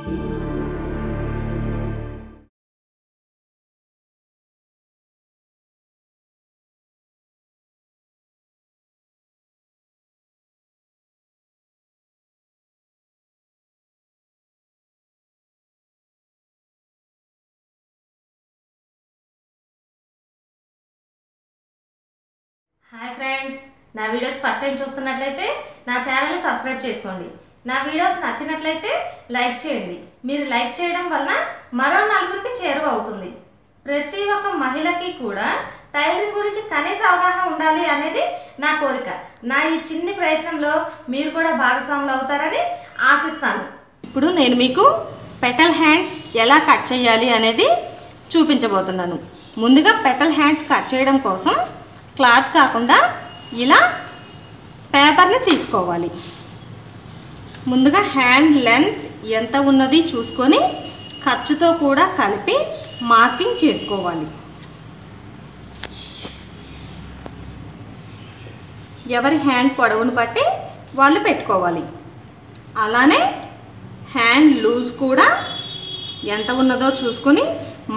Hi friends, నా videos first time చూస్తున్నట్లయితే నా ఛానల్ని సబ్స్క్రైబ్ చేసుకోండి. నా వీడియోస్ నచ్చినట్లయితే లైక్ చేయండి. మీరు లైక్ చేయడం వలన మరో నలుగురికి చేరువ అవుతుంది. ప్రతి ఒక్క మహిళకి కూడా టైలరింగ్ గురించి కనీస అవగాహన ఉండాలి అనేది నా కోరిక. నా ఈ చిన్ని ప్రయత్నంలో మీరు కూడా భాగస్వాములు అవుతారని ఆశిస్తాను. ఇప్పుడు నేను మీకు పెటల్ హ్యాండ్స్ ఎలా కట్ చేయాలి అనేది చూపించబోతున్నాను. ముందుగా పెటల్ హ్యాండ్స్ కట్ చేయడం కోసం క్లాత్ కాకుండా ఇలా పేపర్ని తీసుకోవాలి. ముందుగా హ్యాండ్ లెంత్ ఎంత ఉన్నది చూసుకొని ఖర్చుతో కూడా కలిపి మార్కింగ్ చేసుకోవాలి. ఎవరి హ్యాండ్ పొడవును బట్టి వాళ్ళు పెట్టుకోవాలి. అలానే హ్యాండ్ లూజ్ కూడా ఎంత ఉన్నదో చూసుకొని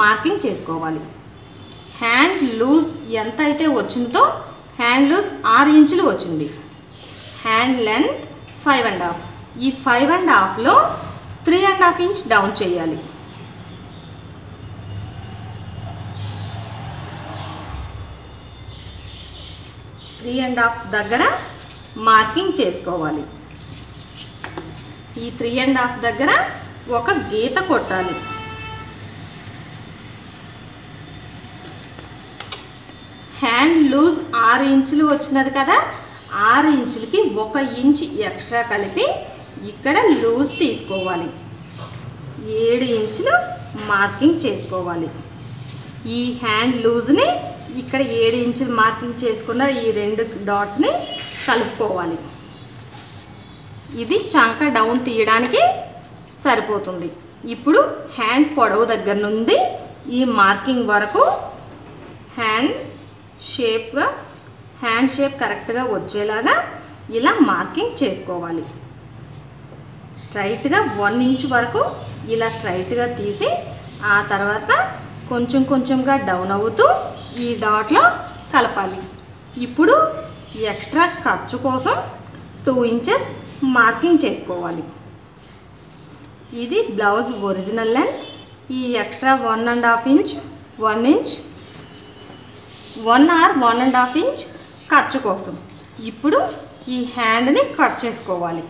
మార్కింగ్ చేసుకోవాలి. హ్యాండ్ లూజ్ ఎంత అయితే వచ్చిందో హ్యాండ్ లూజ్ 6 ఇంచులు వచ్చింది. Hand length 5.5. ఈ 5.5లో 3.5 ఇంచ్ డౌన్ చేయాలి. త్రీ అండ్ హాఫ్ దగ్గర మార్కింగ్ చేసుకోవాలి. ఈ 3.5 దగ్గర ఒక గీత కొట్టాలి. హ్యాండ్ లూజ్ 6 ఇంచులు వచ్చినది కదా, 6 ఇంచులకి 1 ఇంచ్ ఎక్స్ట్రా కలిపి ఇక్కడ లూజ్ తీసుకోవాలి. 7 ఇంచులు మార్కింగ్ చేసుకోవాలి. ఈ హ్యాండ్ లూజ్ని ఇక్కడ 7 ఇంచులు మార్కింగ్ చేసుకున్న ఈ 2 డాట్స్ని కలుపుకోవాలి. ఇది చంక డౌన్ తీయడానికి సరిపోతుంది. ఇప్పుడు హ్యాండ్ పొడవు దగ్గర నుండి ఈ మార్కింగ్ వరకు హ్యాండ్ షేప్ కరెక్ట్గా వచ్చేలాగా ఇలా మార్కింగ్ చేసుకోవాలి. స్ట్రైట్గా 1 ఇంచ్ వరకు ఇలా స్ట్రైట్గా తీసి ఆ తర్వాత కొంచెం కొంచెంగా డౌన్ అవుతూ ఈ డాట్లో కలపాలి. ఇప్పుడు ఎక్స్ట్రా ఖర్చు కోసం 2 ఇంచెస్ మార్కింగ్ చేసుకోవాలి. ఇది బ్లౌజ్ ఒరిజినల్ లెంత్. ఈ extra 1.5 inch 1 inch 1 or 1.5 inch ఖర్చు కోసం. ఇప్పుడు ఈ హ్యాండ్ని కట్ చేసుకోవాలి.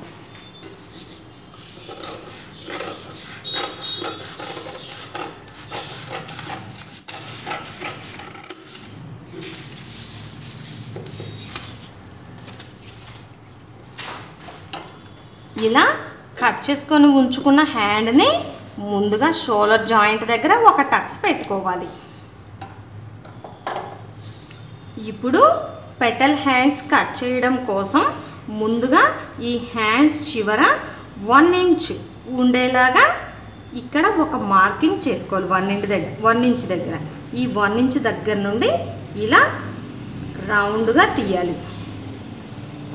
ఇలా కట్ చేసుకొని ఉంచుకున్న హ్యాండ్ని ముందుగా షోల్డర్ జాయింట్ దగ్గర ఒక టక్స్ పెట్టుకోవాలి. ఇప్పుడు పెటల్ హ్యాండ్స్ కట్ చేయడం కోసం ముందుగా ఈ హ్యాండ్ చివర 1 ఇంచ్ ఉండేలాగా ఇక్కడ ఒక మార్కింగ్ చేసుకోవాలి. 1 ఇంచ్ దగ్గర ఈ 1 ఇంచ్ దగ్గర నుండి ఇలా రౌండ్గా తీయాలి.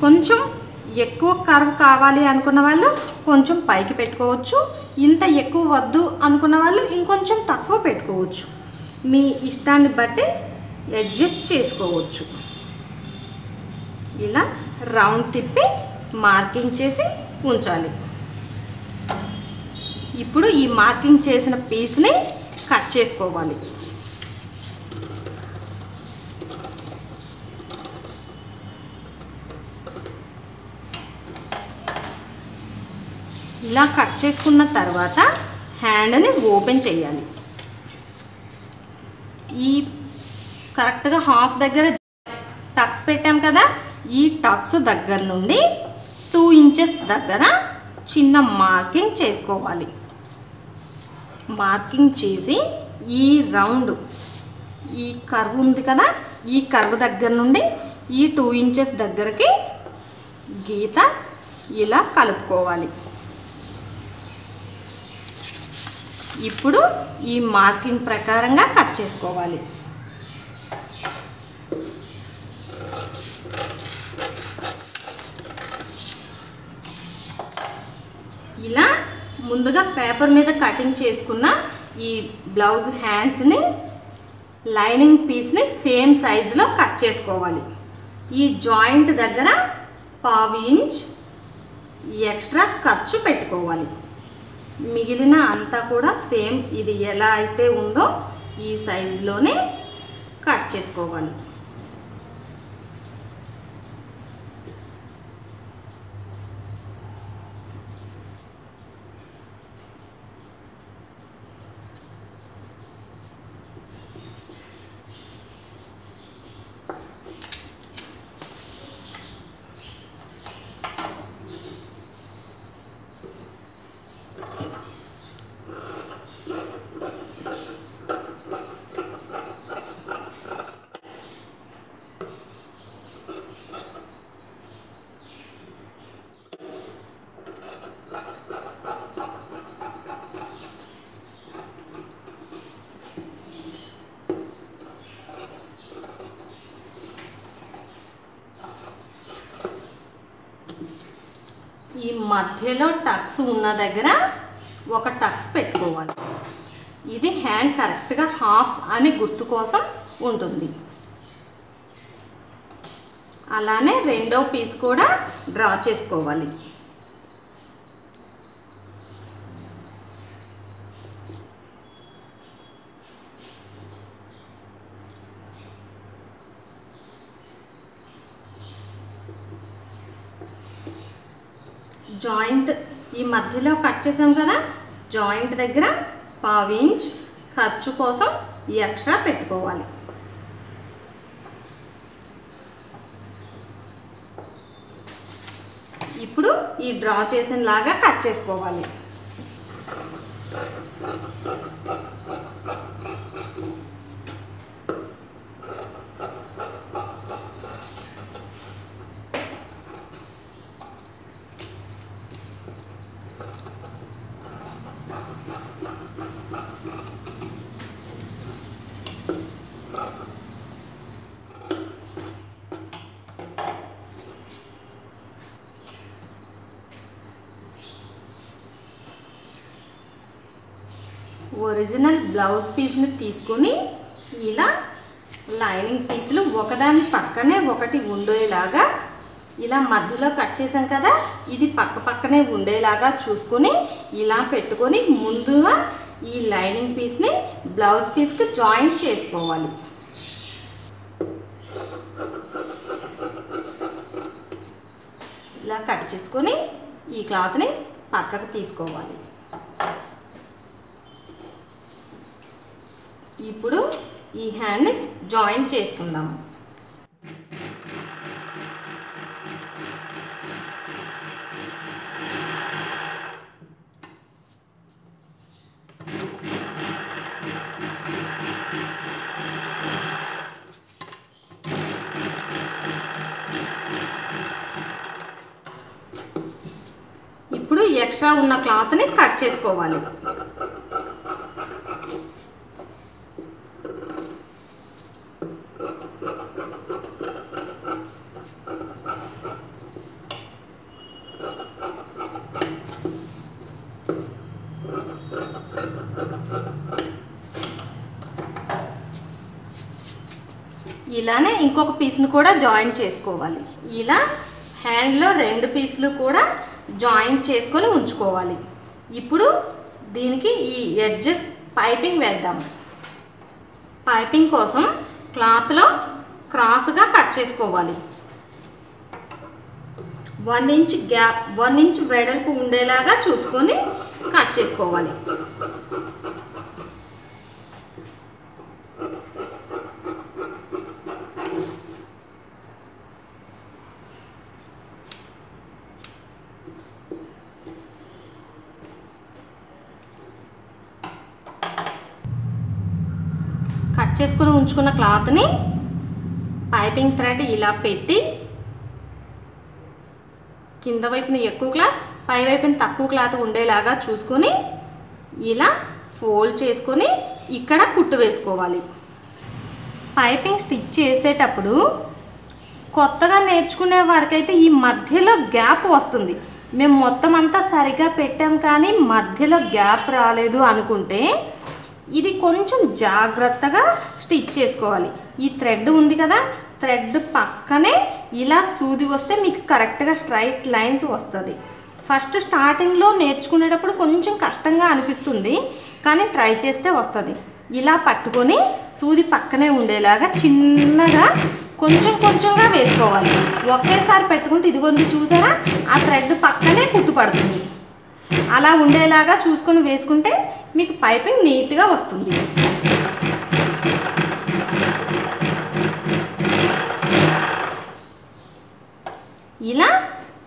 కొంచెం ఎక్కువ కర్వ్ కావాలి అనుకున్న వాళ్ళు కొంచెం పైకి పెట్టుకోవచ్చు. ఇంత ఎక్కువ వద్దు అనుకున్న వాళ్ళు ఇంకొంచెం తక్కువ పెట్టుకోవచ్చు. మీ ఇష్టాన్ని బట్టి అడ్జస్ట్ చేసుకోవచ్చు. ఇలా రౌండ్ తిప్పి మార్కింగ్ చేసి ఉంచాలి. ఇప్పుడు ఈ మార్కింగ్ చేసిన పీస్ని కట్ చేసుకోవాలి. ఇలా కట్ చేసుకున్న తర్వాత హ్యాండ్ని ఓపెన్ చేయాలి. ఈ కరెక్ట్గా హాఫ్ దగ్గర టక్స్ పెట్టాం కదా, ఈ టక్స్ దగ్గర నుండి 2 ఇంచెస్ దగ్గర చిన్న మార్కింగ్ చేసుకోవాలి. మార్కింగ్ చేసి ఈ రౌండ్ ఈ కర్వ్ ఉంది కదా, ఈ కర్వ్ దగ్గర నుండి ఈ 2 ఇంచెస్ దగ్గరికి గీత ఇలా కలుపుకోవాలి. ఇప్పుడు ఈ మార్కింగ్ ప్రకారంగా కట్ చేసుకోవాలి. ఇలా ముందుగా పేపర్ మీద కటింగ్ చేసుకున్న ఈ బ్లౌజ్ హ్యాండ్స్ని లైనింగ్ పీస్ని సేమ్ సైజులో కట్ చేసుకోవాలి. ఈ జాయింట్ దగ్గర 1/2 ఇంచ్ ఎక్స్ట్రా ఖర్చు పెట్టుకోవాలి. మిగిలిన అంతా కూడా సేమ్ ఇది ఎలా అయితే ఉందో ఈ సైజులోనే కట్ చేసుకోవాలి. ఈ మధ్యలో టక్స్ ఉన్న దగ్గర ఒక టక్స్ పెట్టుకోవాలి. ఇది హ్యాండ్ కరెక్ట్గా హాఫ్ అని గుర్తు కోసం ఉంటుంది. అలానే రెండో పీస్ కూడా డ్రా చేసుకోవాలి. జాయింట్ ఈ మధ్యలో కట్ చేసాం కదా, జాయింట్ దగ్గర 1/2 ఇంచ్ ఖర్చు కోసం ఎక్స్ట్రా పెట్టుకోవాలి. ఇప్పుడు ఈ డ్రా చేసిన లాగా కట్ చేసుకోవాలి. ఒరిజినల్ బ్లౌజ్ పీస్ని తీసుకొని ఇలా లైనింగ్ పీసులు ఒకదాని పక్కనే ఒకటి ఉండేలాగా ఇలా మధ్యలో కట్ చేసాం కదా, ఇది పక్క పక్కనే ఉండేలాగా చూసుకొని ఇలా పెట్టుకొని ముందుగా ఈ లైనింగ్ పీస్ని బ్లౌజ్ పీస్కి జాయింట్ చేసుకోవాలి. ఇలా కట్ చేసుకొని ఈ క్లాత్ని పక్కకు తీసుకోవాలి. ఇప్పుడు ఈ హ్యాండ్ని జాయింట్ చేసుకుందాం. ఇప్పుడు ఎక్స్ట్రా ఉన్న క్లాత్ని కట్ చేసుకోవాలి. ఇలానే ఇంకొక పీస్ను కూడా జాయింట్ చేసుకోవాలి. ఇలా హ్యాండ్లో 2 పీసులు కూడా జాయింట్ చేసుకొని ఉంచుకోవాలి. ఇప్పుడు దీనికి ఈ ఎడ్జెస్ పైపింగ్ వేద్దాం. పైపింగ్ కోసం క్లాత్లో క్రాస్గా కట్ చేసుకోవాలి. 1 ఇంచ్ గ్యాప్ 1 ఇంచ్ వెడల్పు ఉండేలాగా చూసుకొని కట్ చేసుకోవాలి. కట్ చేసుకుని ఉంచుకున్న క్లాత్ని పైపింగ్ థ్రెడ్ ఇలా పెట్టి కింద వైపున ఎక్కువ క్లాత్ పై వైపున తక్కువ క్లాత్ ఉండేలాగా చూసుకొని ఇలా ఫోల్డ్ చేసుకొని ఇక్కడ కుట్టు వేసుకోవాలి. పైపింగ్ స్టిచ్ చేసేటప్పుడు కొత్తగా నేర్చుకునే వారికైతే ఈ మధ్యలో గ్యాప్ వస్తుంది. మేము మొత్తం అంతా సరిగా పెట్టాం కానీ మధ్యలో గ్యాప్ రాలేదు అనుకుంటే ఇది కొంచెం జాగ్రత్తగా స్టిచ్ చేసుకోవాలి. ఈ థ్రెడ్ ఉంది కదా, థ్రెడ్ పక్కనే ఇలా సూది వస్తే మీకు కరెక్ట్గా స్ట్రైట్ లైన్స్ వస్తుంది. ఫస్ట్ స్టార్టింగ్లో నేర్చుకునేటప్పుడు కొంచెం కష్టంగా అనిపిస్తుంది, కానీ ట్రై చేస్తే వస్తుంది. ఇలా పట్టుకొని సూది పక్కనే ఉండేలాగా చిన్నగా కొంచెం కొంచెంగా వేసుకోవాలి. ఒకేసారి పెట్టుకుంటే ఇదిగొంది చూసారా, ఆ థ్రెడ్ పక్కనే కుట్టు పడుతుంది. అలా ఉండేలాగా చూసుకొని వేసుకుంటే మీకు పైపింగ్ నీట్గా వస్తుంది. ఇలా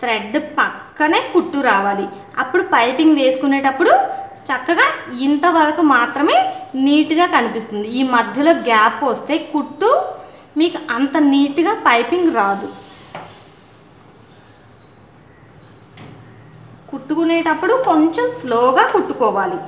థ్రెడ్ పక్కనే కుట్టు రావాలి. అప్పుడు పైపింగ్ వేసుకునేటప్పుడు చక్కగా ఇంతవరకు మాత్రమే నీట్గా కనిపిస్తుంది. ఈ మధ్యలో గ్యాప్ వస్తే కుట్టు మీకు అంత నీట్గా పైపింగ్ రాదు. కుట్టుకునేటప్పుడు కొంచెం స్లోగా కుట్టుకోవాలి.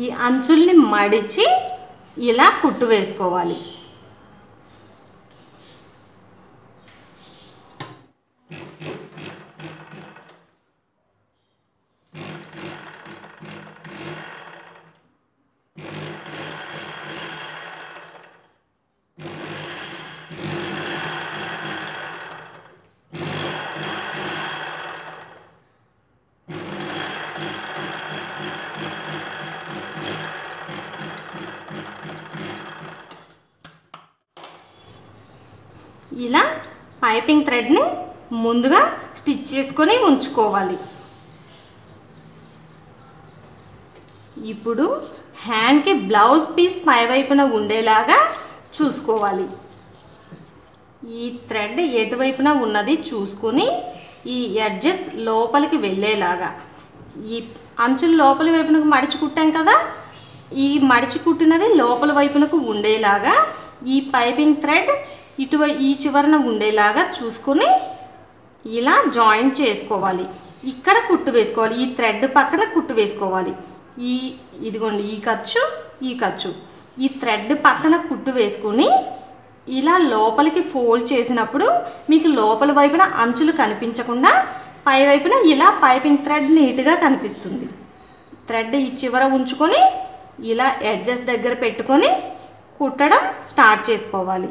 ఈ అంచుల్ని మడిచి ఇలా కుట్టు వేసుకోవాలి. ఇలా పైపింగ్ థ్రెడ్ని ముందుగా స్టిచ్ చేసుకొని ఉంచుకోవాలి. ఇప్పుడు హ్యాండ్కి బ్లౌజ్ పీస్ పై వైపున ఉండేలాగా చూసుకోవాలి. ఈ థ్రెడ్ ఎటువైపున ఉన్నది చూసుకొని ఈ ఎడ్జెస్ లోపలికి వెళ్ళేలాగా, ఈ అంచులు లోపలి వైపునకు మడిచి కుట్టాం కదా, ఈ మడిచి కుట్టినది లోపల వైపునకు ఉండేలాగా ఈ పైపింగ్ థ్రెడ్ ఈ చివరన ఉండేలాగా చూసుకొని ఇలా జాయింట్ చేసుకోవాలి. ఇక్కడ కుట్టు వేసుకోవాలి. ఈ థ్రెడ్ పక్కన కుట్టు వేసుకోవాలి. ఇదిగోండి ఈ ఖర్చు ఈ థ్రెడ్ పక్కన కుట్టు వేసుకొని ఇలా లోపలికి ఫోల్డ్ చేసినప్పుడు మీకు లోపల వైపున అంచులు కనిపించకుండా పై వైపున ఇలా పైపింగ్ థ్రెడ్ నీట్గా కనిపిస్తుంది. థ్రెడ్ ఈ చివర ఉంచుకొని ఇలా ఎడ్జెస్ దగ్గర పెట్టుకొని కుట్టడం స్టార్ట్ చేసుకోవాలి.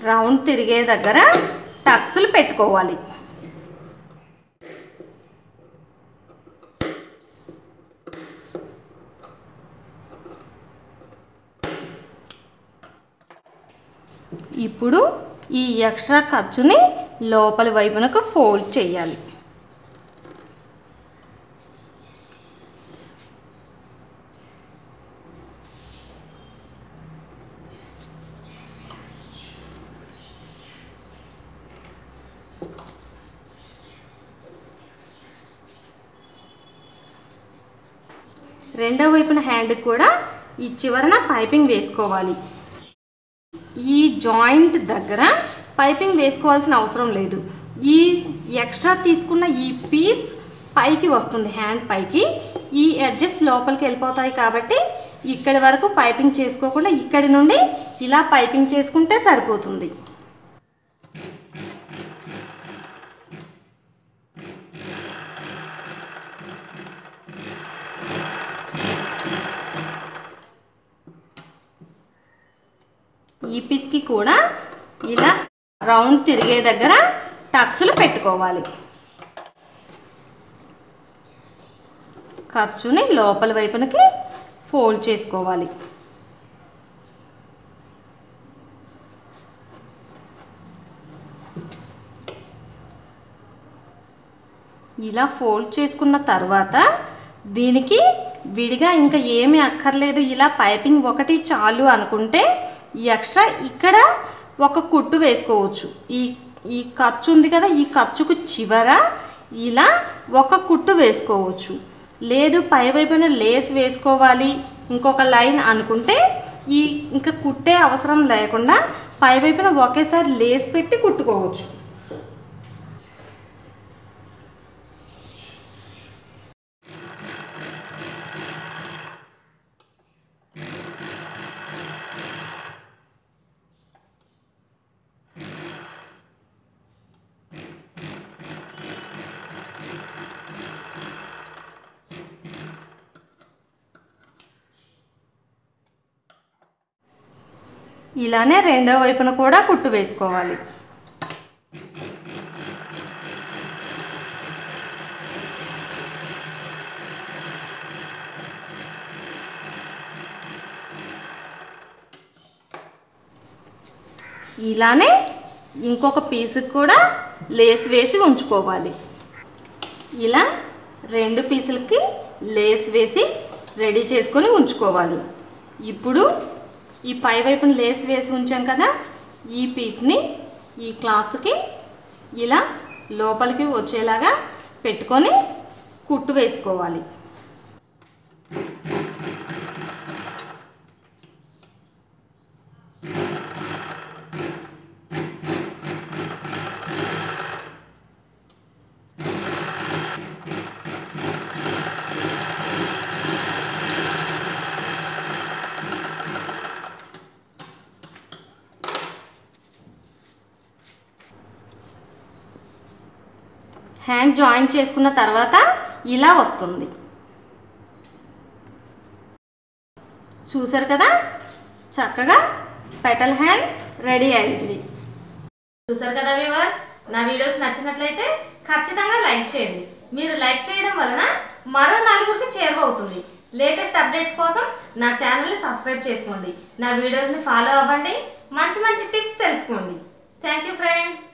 రౌండ్ తిరిగే దగ్గర టక్స్లు పెట్టుకోవాలి. ఇప్పుడు ఈ ఎక్స్ట్రా ఖర్చుని లోపలి వైపునకు ఫోల్డ్ చేయాలి. రెండో వైపున హ్యాండ్ కూడా ఈ చివరన పైపింగ్ వేసుకోవాలి. ఈ జాయింట్ దగ్గర పైపింగ్ వేసుకోవాల్సిన అవసరం లేదు. ఈ ఎక్స్ట్రా తీసుకున్న ఈ పీస్ పైకి వస్తుంది, హ్యాండ్ పైకి. ఈ ఎడ్జెస్ లోపలికి వెళ్ళిపోతాయి కాబట్టి ఇక్కడి వరకు పైపింగ్ చేసుకోకుండా ఇక్కడి నుండి ఇలా పైపింగ్ చేసుకుంటే సరిపోతుంది. ఈ పీస్కి కూడా ఇలా రౌండ్ తిరిగే దగ్గర టక్స్లు పెట్టుకోవాలి. ఖర్చుని లోపల వైపునకి ఫోల్డ్ చేసుకోవాలి. ఇలా ఫోల్డ్ చేసుకున్న తర్వాత దీనికి విడిగా ఇంకా ఏమీ అక్కర్లేదు, ఇలా పైపింగ్ ఒకటి చాలు అనుకుంటే ఈ ఎక్స్ట్రా ఇక్కడ ఒక కుట్టు వేసుకోవచ్చు. ఈ ఖర్చు ఉంది కదా, ఈ ఖర్చుకు చివర ఇలా ఒక కుట్టు వేసుకోవచ్చు. లేదు పై వైపున లేస్ వేసుకోవాలి ఇంకొక లైన్ అనుకుంటే ఇంకా కుట్టే అవసరం లేకుండా పై వైపున ఒకేసారి లేస్ పెట్టి కుట్టుకోవచ్చు. ఇలానే రెండో వైపున కూడా కుట్టు వేసుకోవాలి. ఇలానే ఇంకొక పీసుకి కూడా లేస్ వేసి ఉంచుకోవాలి. ఇలా రెండు పీసులకి లేస్ వేసి రెడీ చేసుకొని ఉంచుకోవాలి. ఇప్పుడు ఈ పై వైపున లేస్ వేసి ఉంచాం కదా, ఈ పీస్ని ఈ క్లాత్కి ఇలా లోపలికి వచ్చేలాగా పెట్టుకొని కుట్టు వేసుకోవాలి. హ్యాండ్ జాయింట్ చేసుకున్న తర్వాత ఇలా వస్తుంది. చూసారు కదా, చక్కగా పెటల్ హ్యాండ్ రెడీ అయింది. చూసారు కదా వ్యూవర్స్, నా వీడియోస్ నచ్చినట్లయితే ఖచ్చితంగా లైక్ చేయండి. మీరు లైక్ చేయడం వలన మరో నలుగురికి చేరువవుతుంది. లేటెస్ట్ అప్డేట్స్ కోసం నా ఛానల్ని సబ్స్క్రైబ్ చేసుకోండి. నా వీడియోస్ని ఫాలో అవ్వండి. మంచి మంచి టిప్స్ తెలుసుకోండి. Thank you friends.